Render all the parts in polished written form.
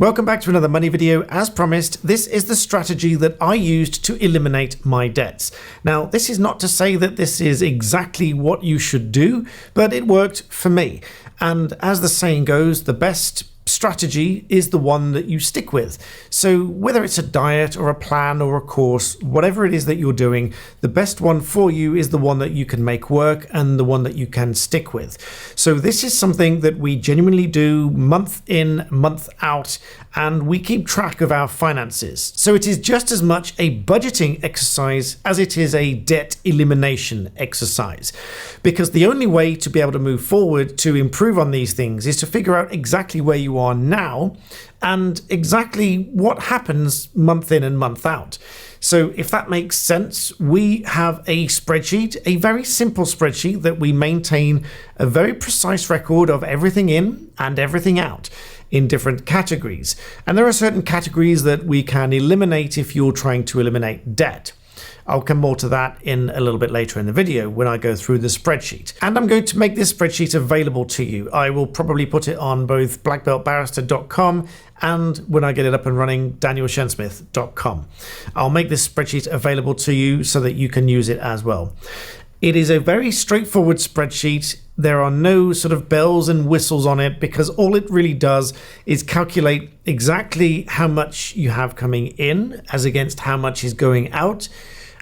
Welcome back to another money video. As promised, this is the strategy that I used to eliminate my debts. Now, this is not to say that this is exactly what you should do, but it worked for me. And as the saying goes, the best strategy is the one that you stick with. So whether it's a diet or a plan or a course, whatever it is that you're doing, the best one for you is the one that you can make work and the one that you can stick with. So this is something that we genuinely do month in, month out, and we keep track of our finances. So it is just as much a budgeting exercise as it is a debt elimination exercise. Because the only way to be able to move forward to improve on these things is to figure out exactly where you are now and exactly what happens month in and month out. So if that makes sense, we have a spreadsheet, a very simple spreadsheet that we maintain a very precise record of everything in and everything out in different categories. And there are certain categories that we can eliminate if you're trying to eliminate debt. I'll come more to that in a little bit later in the video when I go through the spreadsheet. And I'm going to make this spreadsheet available to you. I will probably put it on both blackbeltbarrister.com and when I get it up and running, danielshensmith.com. I'll make this spreadsheet available to you so that you can use it as well. It is a very straightforward spreadsheet. There are no sort of bells and whistles on it because all it really does is calculate exactly how much you have coming in as against how much is going out.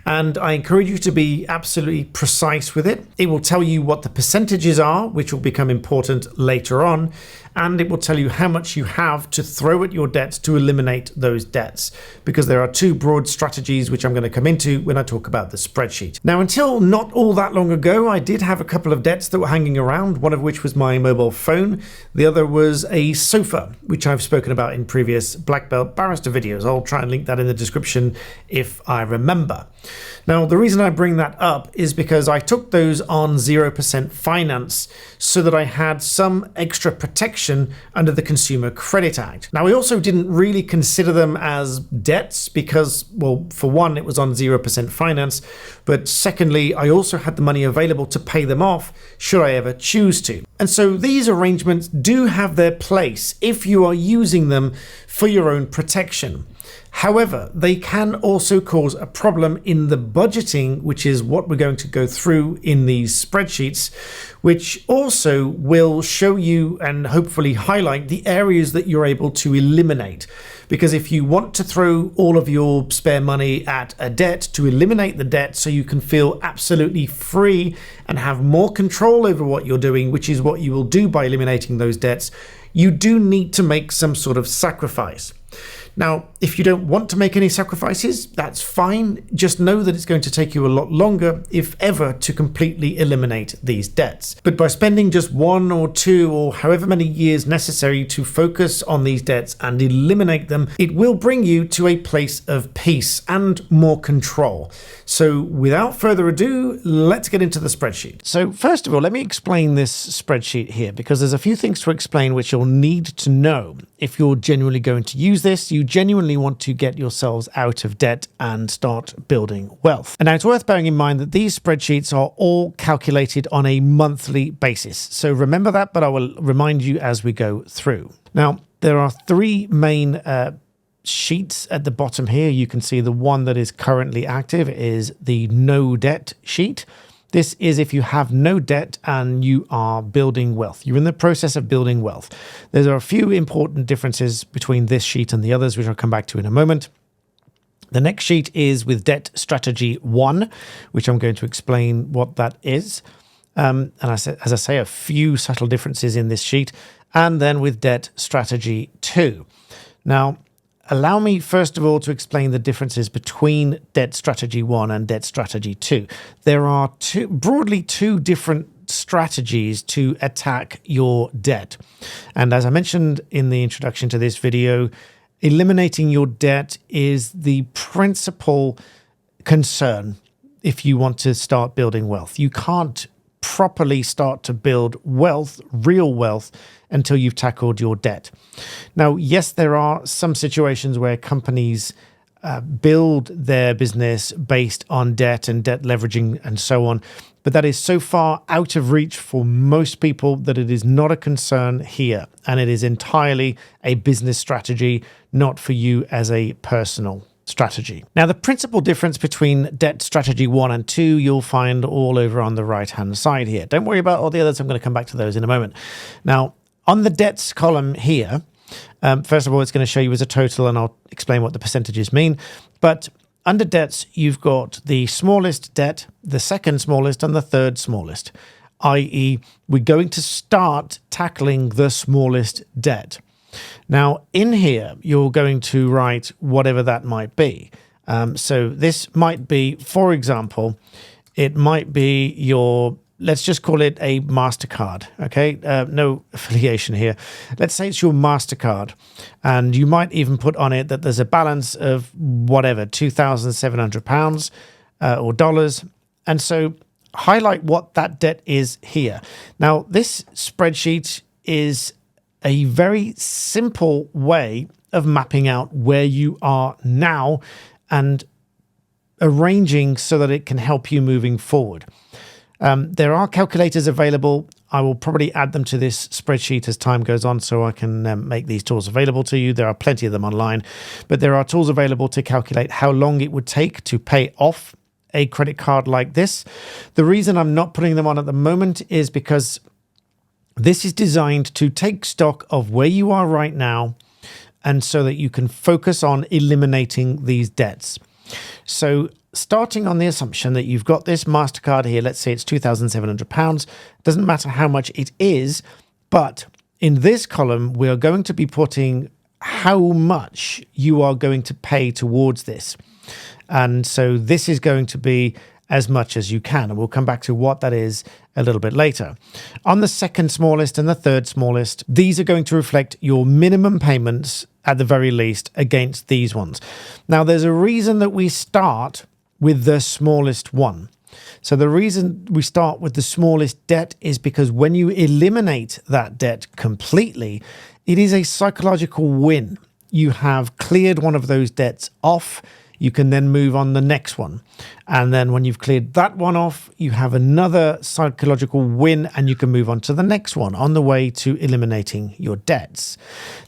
And I encourage you to be absolutely precise with it. It will tell you what the percentages are, which will become important later on. And it will tell you how much you have to throw at your debts to eliminate those debts. Because there are two broad strategies which I'm going to come into when I talk about the spreadsheet. Now, until not all that long ago, I did have a couple of debts that were hanging around, one of which was my mobile phone. The other was a sofa, which I've spoken about in previous Black Belt Barrister videos. I'll try and link that in the description if I remember. Now, the reason I bring that up is because I took those on 0% finance so that I had some extra protection under the Consumer Credit Act. Now, I also didn't really consider them as debts because, well, for one, it was on 0% finance, but secondly, I also had the money available to pay them off should I ever choose to. And so these arrangements do have their place if you are using them for your own protection. However, they can also cause a problem in the budgeting, which is what we're going to go through in these spreadsheets, which also will show you and hopefully highlight the areas that you're able to eliminate. Because if you want to throw all of your spare money at a debt to eliminate the debt so you can feel absolutely free and have more control over what you're doing, which is what you will do by eliminating those debts, you do need to make some sort of sacrifice. Now, if you don't want to make any sacrifices, that's fine. Just know that it's going to take you a lot longer, if ever, to completely eliminate these debts. But by spending just 1 or 2 or however many years necessary to focus on these debts and eliminate them, it will bring you to a place of peace and more control. So without further ado, let's get into the spreadsheet. So first of all, let me explain this spreadsheet here because there's a few things to explain which you'll need to know if you're genuinely going to use this. You genuinely want to get yourselves out of debt and start building wealth. And now it's worth bearing in mind that these spreadsheets are all calculated on a monthly basis. So remember that, but I will remind you as we go through. Now, there are 3 main sheets at the bottom here. You can see the one that is currently active is the no debt sheet. This is if you have no debt and you are building wealth. You're in the process of building wealth. There are a few important differences between this sheet and the others, which I'll come back to in a moment. The next sheet is with debt strategy 1, which I'm going to explain what that is. And as I say, a few subtle differences in this sheet. And then with debt strategy 2. Now, allow me, first of all, to explain the differences between debt strategy 1 and debt strategy 2. There are broadly two different strategies to attack your debt. And as I mentioned in the introduction to this video, eliminating your debt is the principal concern if you want to start building wealth. You can't properly start to build wealth, real wealth, until you've tackled your debt. Now, yes, there are some situations where companies build their business based on debt and debt leveraging and so on. But that is so far out of reach for most people that it is not a concern here. And it is entirely a business strategy, not for you as a personal strategy. Now, the principal difference between debt strategy 1 and 2, you'll find all over on the right-hand side here. Don't worry about all the others. I'm going to come back to those in a moment. Now, on the debts column here, first of all, it's going to show you as a total, and I'll explain what the percentages mean. But under debts, you've got the smallest debt, the second smallest, and the third smallest, i.e. we're going to start tackling the smallest debt. Now, in here, you're going to write whatever that might be. So this might be, for example, it might be your, let's just call it a MasterCard, okay? No affiliation here. Let's say it's your MasterCard, and you might even put on it that there's a balance of whatever, £2,700 or dollars. And so highlight what that debt is here. Now, this spreadsheet is a very simple way of mapping out where you are now and arranging so that it can help you moving forward. There are calculators available. I will probably add them to this spreadsheet as time goes on so I can make these tools available to you. There are plenty of them online, but there are tools available to calculate how long it would take to pay off a credit card like this. The reason I'm not putting them on at the moment is because this is designed to take stock of where you are right now and so that you can focus on eliminating these debts. So starting on the assumption that you've got this MasterCard here, let's say it's £2,700, doesn't matter how much it is, but in this column, we are going to be putting how much you are going to pay towards this. And so this is going to be as much as you can. And we'll come back to what that is a little bit later. On the second smallest and the third smallest, these are going to reflect your minimum payments at the very least against these ones. Now, there's a reason that we start with the smallest one. So the reason we start with the smallest debt is because when you eliminate that debt completely, it is a psychological win. You have cleared one of those debts off. You can then move on the next one. And then when you've cleared that one off, you have another psychological win and you can move on to the next one on the way to eliminating your debts.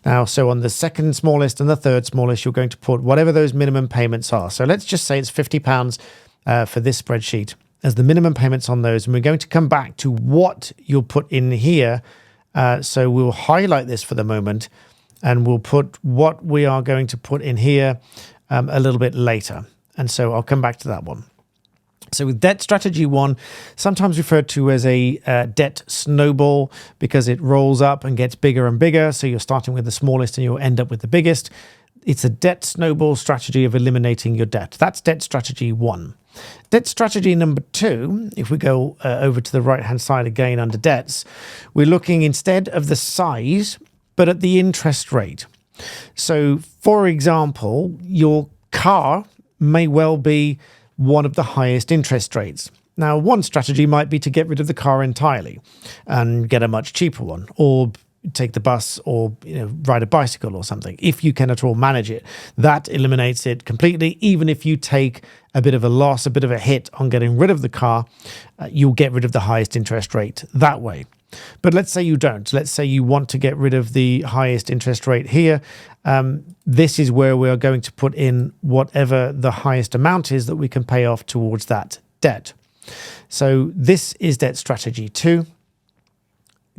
Now, so on the second smallest and the third smallest, you're going to put whatever those minimum payments are. So let's just say it's £50 for this spreadsheet as the minimum payments on those. And we're going to come back to what you'll put in here. So we'll highlight this for the moment and we'll put what we are going to put in here a little bit later. And so I'll come back to that one. So with debt strategy 1, sometimes referred to as a debt snowball because it rolls up and gets bigger and bigger. So you're starting with the smallest and you'll end up with the biggest. It's a debt snowball strategy of eliminating your debt. That's debt strategy 1. Debt strategy number 2, if we go over to the right-hand side again under debts, we're looking instead of the size, but at the interest rate. So, for example, your car may well be one of the highest interest rates. Now, one strategy might be to get rid of the car entirely and get a much cheaper one, or take the bus or ride a bicycle or something, if you can at all manage it. That eliminates it completely. Even if you take a bit of a loss, a bit of a hit on getting rid of the car, you'll get rid of the highest interest rate that way. But let's say you don't. Let's say you want to get rid of the highest interest rate here. This is where we are going to put in whatever the highest amount is that we can pay off towards that debt. So this is debt strategy 2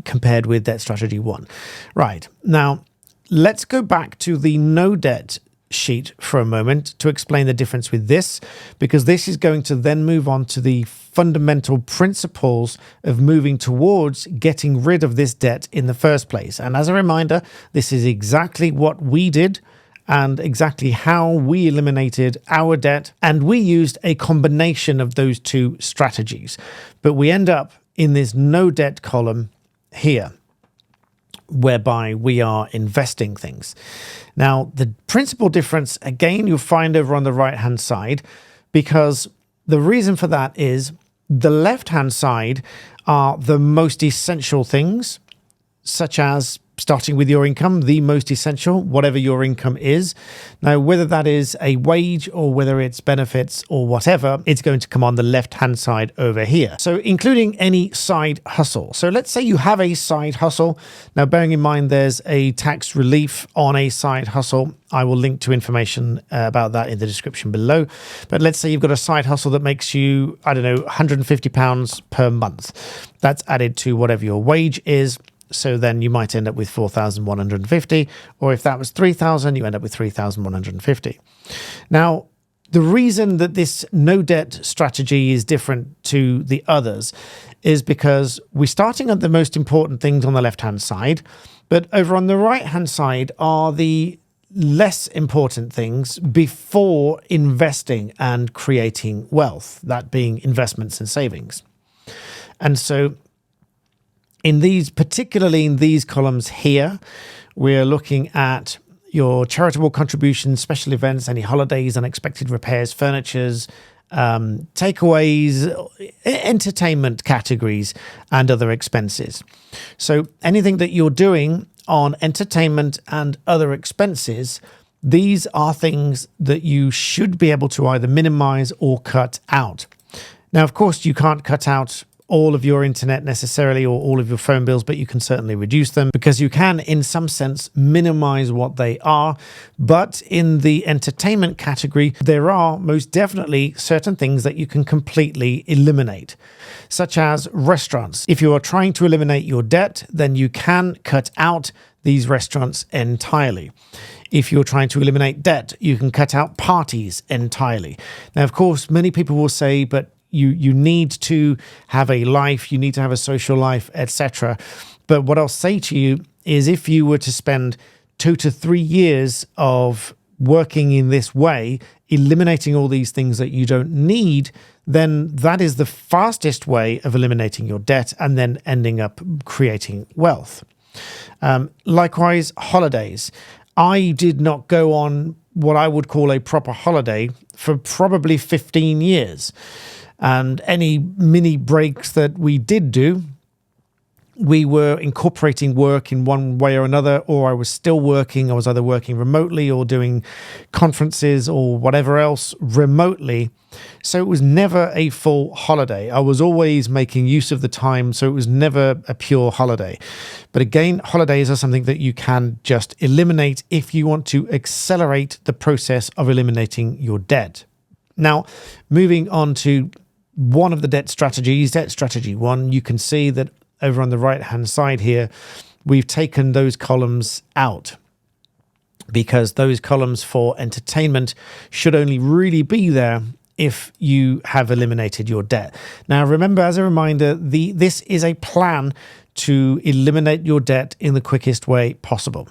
compared with debt strategy 1. Right. Now, let's go back to the no debt sheet for a moment to explain the difference with this, because this is going to then move on to the fundamental principles of moving towards getting rid of this debt in the first place. And as a reminder, this is exactly what we did and exactly how we eliminated our debt. And we used a combination of those two strategies. But we end up in this no debt column here, whereby we are investing things. Now, the principal difference, again, you'll find over on the right-hand side, because the reason for that is the left-hand side are the most essential things, such as starting with your income, the most essential, whatever your income is. Now, whether that is a wage or whether it's benefits or whatever, it's going to come on the left-hand side over here. So including any side hustle. So let's say you have a side hustle. Now, bearing in mind there's a tax relief on a side hustle. I will link to information about that in the description below. But let's say you've got a side hustle that makes you, I don't know, £150 per month. That's added to whatever your wage is. So then you might end up with 4,150, or if that was 3,000, you end up with 3,150. Now, the reason that this no debt strategy is different to the others is because we're starting at the most important things on the left-hand side, but over on the right-hand side are the less important things before investing and creating wealth, that being investments and savings. And so particularly in these columns here, we're looking at your charitable contributions, special events, any holidays, unexpected repairs, furnitures, takeaways, entertainment categories, and other expenses. So anything that you're doing on entertainment and other expenses, these are things that you should be able to either minimize or cut out. Now, of course, you can't cut out all of your internet necessarily or all of your phone bills, but you can certainly reduce them because you can, in some sense, minimize what they are. But in the entertainment category, there are most definitely certain things that you can completely eliminate, such as restaurants. If you are trying to eliminate your debt, then you can cut out these restaurants entirely. If you're trying to eliminate debt, you can cut out parties entirely. Now, of course, many people will say, but you need to have a life, you need to have a social life, etc. But what I'll say to you is if you were to spend 2 to 3 years of working in this way, eliminating all these things that you don't need, then that is the fastest way of eliminating your debt and then ending up creating wealth. Likewise, holidays. I did not go on what I would call a proper holiday for probably 15 years. And any mini breaks that we did do, we were incorporating work in one way or another, or I was still working. I was either working remotely or doing conferences or whatever else remotely. So it was never a full holiday. I was always making use of the time, so it was never a pure holiday. But again, holidays are something that you can just eliminate if you want to accelerate the process of eliminating your debt. Now, moving on to one of the debt strategies, debt strategy 1, you can see that over on the right-hand side here, we've taken those columns out because those columns for entertainment should only really be there if you have eliminated your debt. Now, remember, as a reminder, this is a plan to eliminate your debt in the quickest way possible.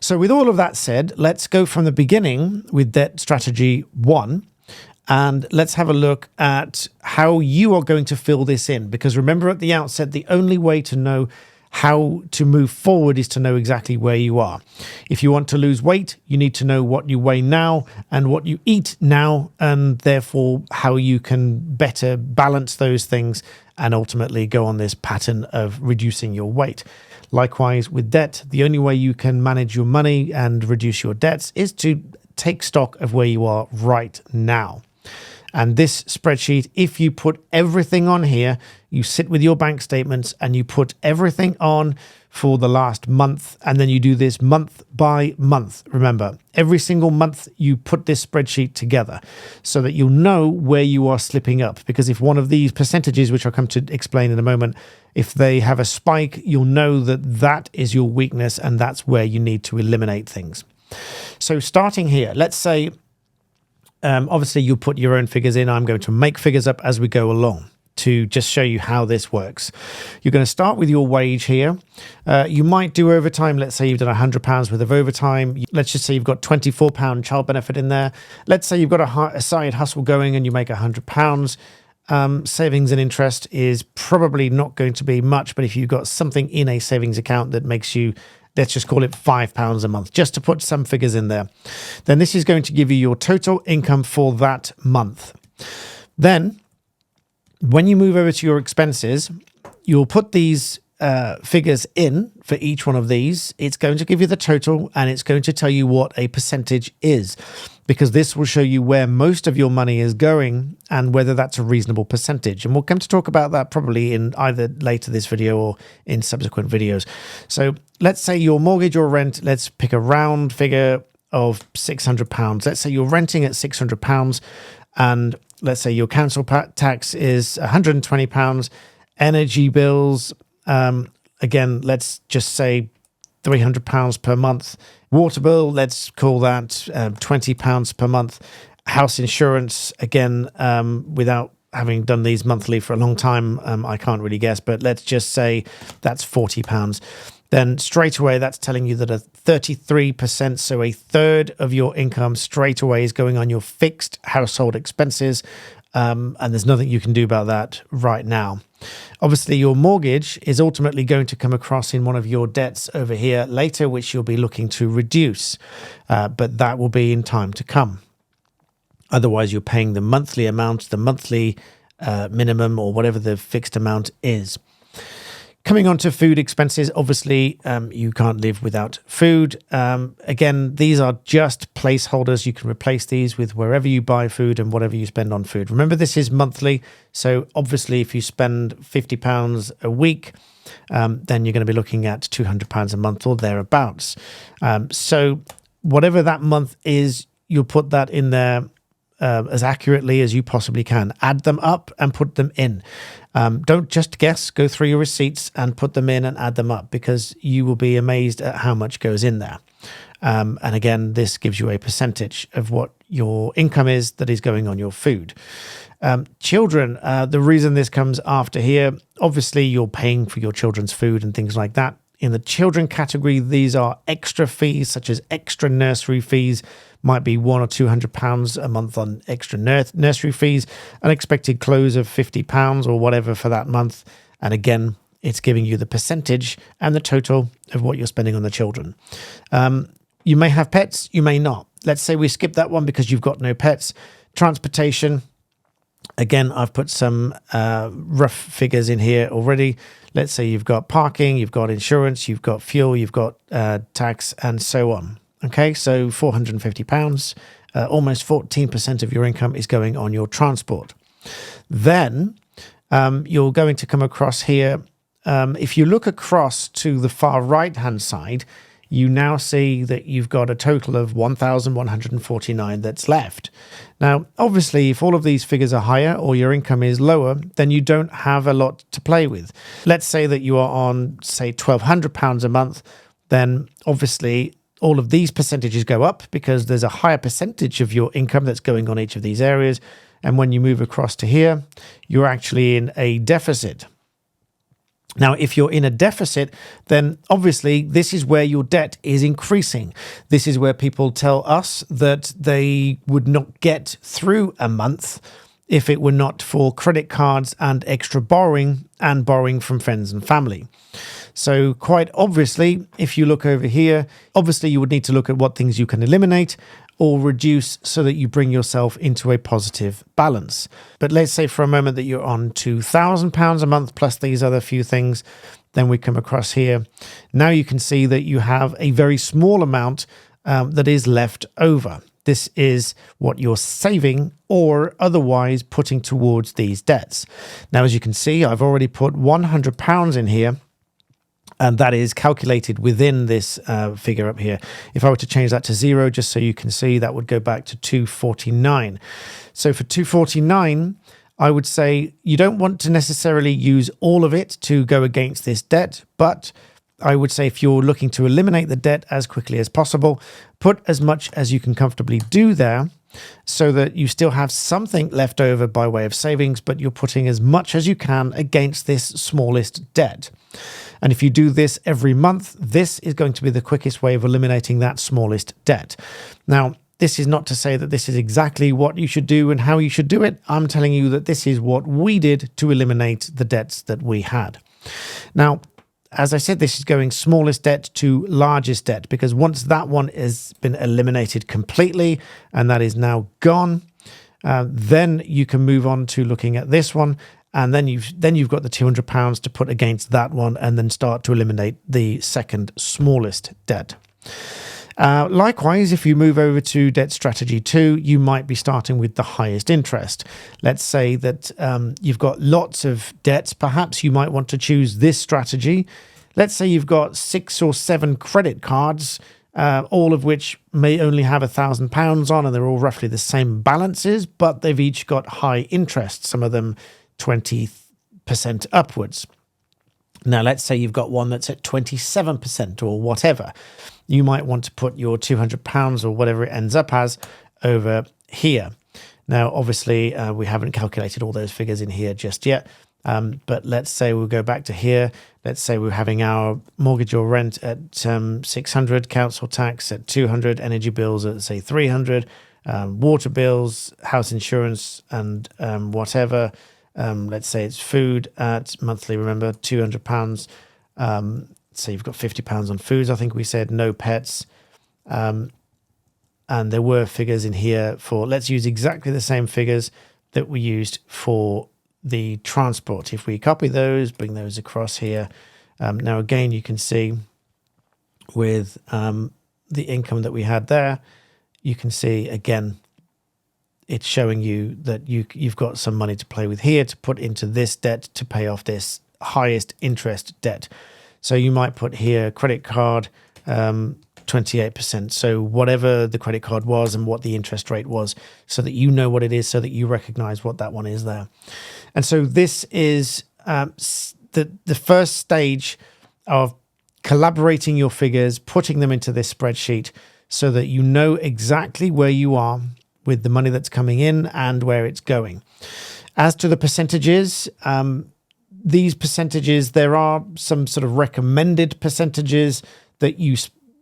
So with all of that said, let's go from the beginning with debt strategy 1. And let's have a look at how you are going to fill this in. Because remember at the outset, the only way to know how to move forward is to know exactly where you are. If you want to lose weight, you need to know what you weigh now and what you eat now, and therefore how you can better balance those things and ultimately go on this pattern of reducing your weight. Likewise with debt, the only way you can manage your money and reduce your debts is to take stock of where you are right now. And this spreadsheet, if you put everything on here, you sit with your bank statements and you put everything on for the last month, and then you do this month by month. Remember, every single month you put this spreadsheet together so that you'll know where you are slipping up. Because if one of these percentages, which I'll come to explain in a moment, if they have a spike, you'll know that that is your weakness and that's where you need to eliminate things. So starting here, let's say, obviously you'll put your own figures in. I'm going to make figures up as we go along to just show you how this works. You're going to start with your wage here. You might do overtime. Let's say you've done £100 worth of overtime. Let's just say you've got £24 child benefit in there. Let's say you've got a side hustle going and you make £100. Savings and interest is probably not going to be much, but if you've got something in a savings account that makes you, let's just call it £5 a month, just to put some figures in there, then this is going to give you your total income for that month. Then when you move over to your expenses, you'll put these figures in for each one of these, it's going to give you the total and it's going to tell you what a percentage is, because this will show you where most of your money is going and whether that's a reasonable percentage. And we'll come to talk about that probably in either later this video or in subsequent videos. So let's say your mortgage or rent, let's pick a round figure of £600. Let's say you're renting at £600 and let's say your council tax is £120, energy bills, again, let's just say £300 per month. Water bill, let's call that £20 per month. House insurance, again, without having done these monthly for a long time, I can't really guess, but let's just say that's £40. Then straight away, that's telling you that a 33%, so a third of your income straight away is going on your fixed household expenses. And there's nothing you can do about that right now. Obviously, your mortgage is ultimately going to come across in one of your debts over here later, which you'll be looking to reduce. But that will be in time to come. Otherwise, you're paying the monthly amount, the monthly minimum, or whatever the fixed amount is. Coming on to food expenses, obviously, you can't live without food. Again, these are just placeholders. You can replace these with wherever you buy food and whatever you spend on food. Remember, this is monthly. So obviously, if you spend £50 a week, then you're going to be looking at £200 a month or thereabouts. So whatever that month is, you'll put that in there as accurately as you possibly can. Add them up and put them in. Don't just guess, go through your receipts and put them in and add them up, because you will be amazed at how much goes in there. And again, this gives you a percentage of what your income is that is going on your food. Children, the reason this comes after here, obviously you're paying for your children's food and things like that. In the children category, these are extra fees, such as extra nursery fees, might be £100 or £200 a month on extra nursery fees, an expected close of £50 or whatever for that month. And again, it's giving you the percentage and the total of what you're spending on the children. You may have pets, you may not. Let's say we skip that one because you've got no pets. Transportation, again, I've put some rough figures in here already. Let's say you've got parking, you've got insurance, you've got fuel, you've got tax, and so on. Okay, so £450, almost 14% of your income is going on your transport. Then you're going to come across here. If you look across to the far right-hand side, you now see that you've got a total of 1,149 that's left. Now, obviously, if all of these figures are higher or your income is lower, then you don't have a lot to play with. Let's say that you are on, say, £1,200 a month, then obviously all of these percentages go up because there's a higher percentage of your income that's going on each of these areas. And when you move across to here, you're actually in a deficit. Now, if you're in a deficit, then obviously this is where your debt is increasing. This is where people tell us that they would not get through a month if it were not for credit cards and extra borrowing and borrowing from friends and family. So quite obviously, if you look over here, obviously you would need to look at what things you can eliminate or reduce so that you bring yourself into a positive balance. But let's say for a moment that you're on £2,000 a month plus these other few things, then we come across here. Now you can see that you have a very small amount that is left over. This is what you're saving or otherwise putting towards these debts. Now, as you can see, I've already put £100 in here, and that is calculated within this figure up here. If I were to change that to 0, just so you can see, that would go back to 249. So for 249, I would say you don't want to necessarily use all of it to go against this debt, but I would say if you're looking to eliminate the debt as quickly as possible, put as much as you can comfortably do there so that you still have something left over by way of savings, but you're putting as much as you can against this smallest debt. And if you do this every month, this is going to be the quickest way of eliminating that smallest debt. Now, this is not to say that this is exactly what you should do and how you should do it. I'm telling you that this is what we did to eliminate the debts that we had. Now, as I said, this is going smallest debt to largest debt, because once that one has been eliminated completely and that is now gone, then you can move on to looking at this one. And then you've got the £200 to put against that one, and then start to eliminate the second smallest debt. Likewise, if you move over to debt strategy 2, you might be starting with the highest interest. Let's say that you've got lots of debts. Perhaps you might want to choose this strategy. Let's say you've got 6 or 7 credit cards, all of which may only have £1,000 on, and they're all roughly the same balances, but they've each got high interest, some of them 20% upwards. Now, let's say you've got one that's at 27% or whatever. You might want to put your £200 or whatever it ends up as over here. Now, obviously, we haven't calculated all those figures in here just yet. But let's say we'll go back to here. Let's say we're having our mortgage or rent at 600, council tax at 200, energy bills at, say, 300, water bills, house insurance, and whatever. Let's say it's food at monthly, remember, £200. So you've got £50 on foods, I think we said, no pets. And there were figures in here for, let's use exactly the same figures that we used for the transport. If we copy those, bring those across here. Now, again, you can see with the income that we had there, you can see, again, it's showing you that you've got some money to play with here to put into this debt to pay off this highest interest debt. So you might put here credit card, 28%. So whatever the credit card was and what the interest rate was, so that you know what it is, so that you recognize what that one is there. And so this is the first stage of collaborating your figures, putting them into this spreadsheet so that you know exactly where you are with the money that's coming in and where it's going. As to the percentages, these percentages, there are some sort of recommended percentages that you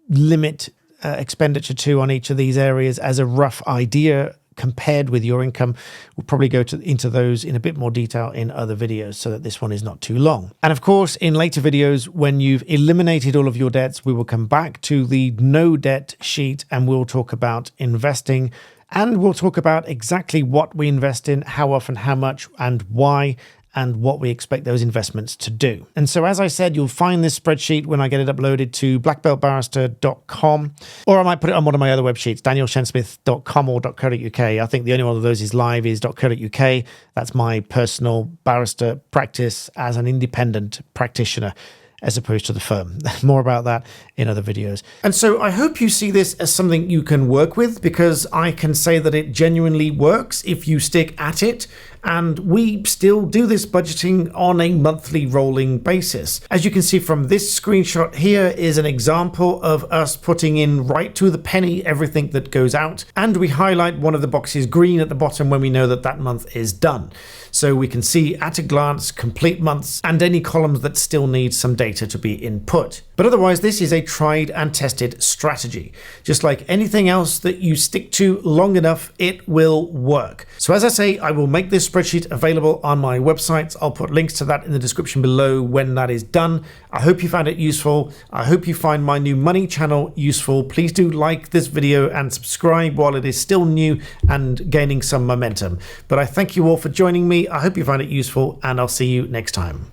limit expenditure to on each of these areas as a rough idea compared with your income. We'll probably go into those in a bit more detail in other videos so that this one is not too long. And of course, in later videos, when you've eliminated all of your debts, we will come back to the no debt sheet and we'll talk about investing, and we'll talk about exactly what we invest in, how often, how much, and why, and what we expect those investments to do. And so, as I said, you'll find this spreadsheet when I get it uploaded to blackbeltbarrister.com, or I might put it on one of my other web sheets, danielshansmith.com or .co.uk. I think the only one of those is live is .co.uk. That's my personal barrister practice as an independent practitioner, as opposed to the firm. More about that in other videos. And so I hope you see this as something you can work with, because I can say that it genuinely works if you stick at it. And we still do this budgeting on a monthly rolling basis. As you can see from this screenshot here is an example of us putting in right to the penny everything that goes out. And we highlight one of the boxes green at the bottom when we know that that month is done. So we can see at a glance complete months and any columns that still need some data to be input. But otherwise, this is a tried and tested strategy. Just like anything else that you stick to long enough, it will work. So as I say, I will make this spreadsheet available on my website. I'll put links to that in the description below when that is done. I hope you found it useful. I hope you find my new money channel useful. Please do like this video and subscribe while it is still new and gaining some momentum. But I thank you all for joining me. I hope you found it useful, and I'll see you next time.